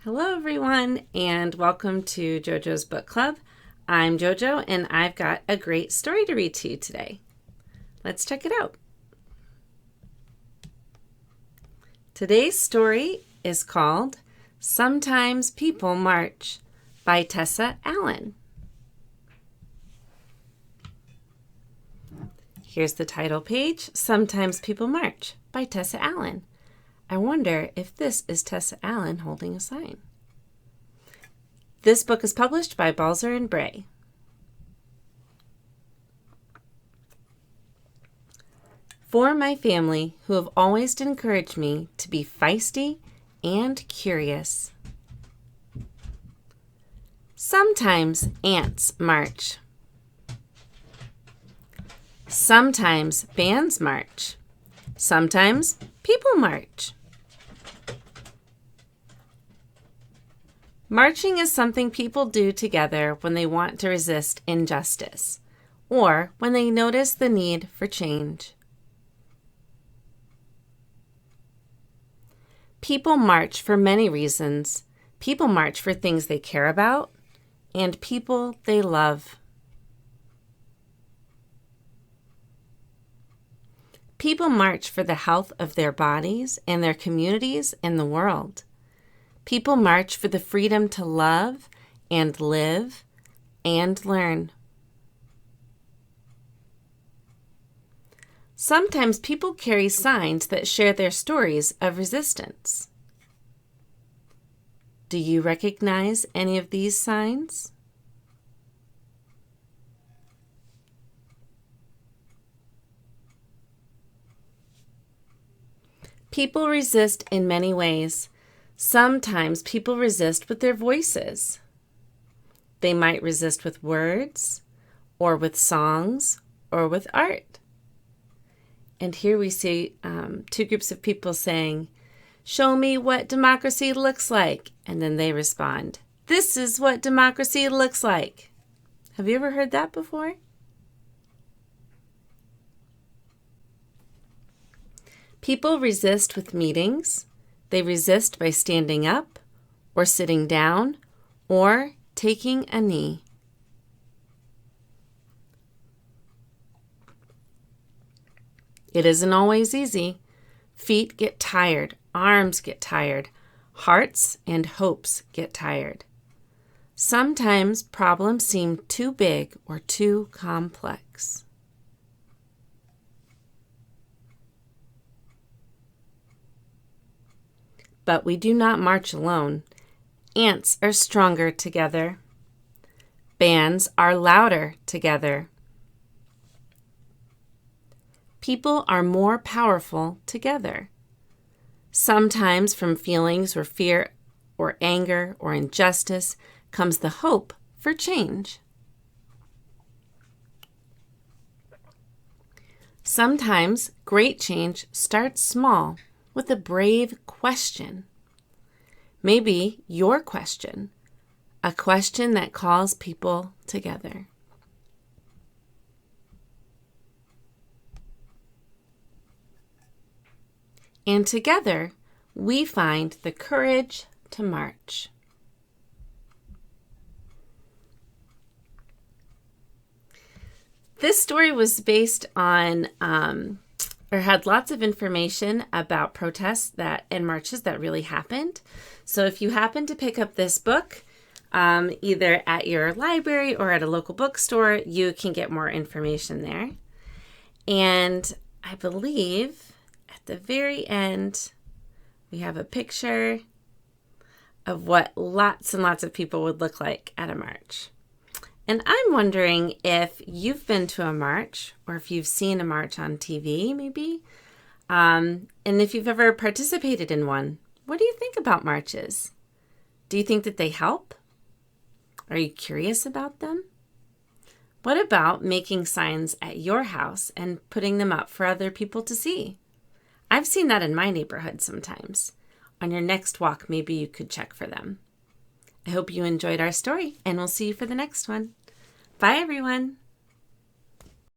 Hello, everyone, and welcome to JoJo's Book Club. I'm JoJo, and I've got a great story to read to you today. Let's check it out. Today's story is called Sometimes People March by Tessa Allen. Here's the title page, Sometimes People March by Tessa Allen. I wonder if this is Tessa Allen holding a sign. This book is published by Balzer and Bray. For my family, who have always encouraged me to be feisty and curious. Sometimes ants march. Sometimes bands march. Sometimes people march. Marching is something people do together when they want to resist injustice or when they notice the need for change. People march for many reasons. People march for things they care about and people they love. People march for the health of their bodies and their communities and the world. People march for the freedom to love and live and learn. Sometimes people carry signs that share their stories of resistance. Do you recognize any of these signs? People resist in many ways. Sometimes people resist with their voices. They might resist with words, or with songs, or with art. And here we see two groups of people saying, "Show me what democracy looks like." And then they respond, "This is what democracy looks like." Have you ever heard that before? People resist with meetings. They resist by standing up or sitting down or taking a knee. It isn't always easy. Feet get tired, arms get tired, hearts and hopes get tired. Sometimes problems seem too big or too complex. But we do not march alone. Ants are stronger together. Bands are louder together. People are more powerful together. Sometimes from feelings or fear or anger or injustice comes the hope for change. Sometimes great change starts small with a brave question. Maybe your question, a question that calls people together. And together, we find the courage to march. This story was based on or had lots of information about protests and marches that really happened. So if you happen to pick up this book, either at your library or at a local bookstore, you can get more information there. And I believe at the very end, we have a picture of what lots and lots of people would look like at a march. And I'm wondering if you've been to a march or if you've seen a march on TV, maybe, and if you've ever participated in one. What do you think about marches? Do you think that they help? Are you curious about them? What about making signs at your house and putting them up for other people to see? I've seen that in my neighborhood sometimes. On your next walk, maybe you could check for them. I hope you enjoyed our story, and we'll see you for the next one. Bye, everyone.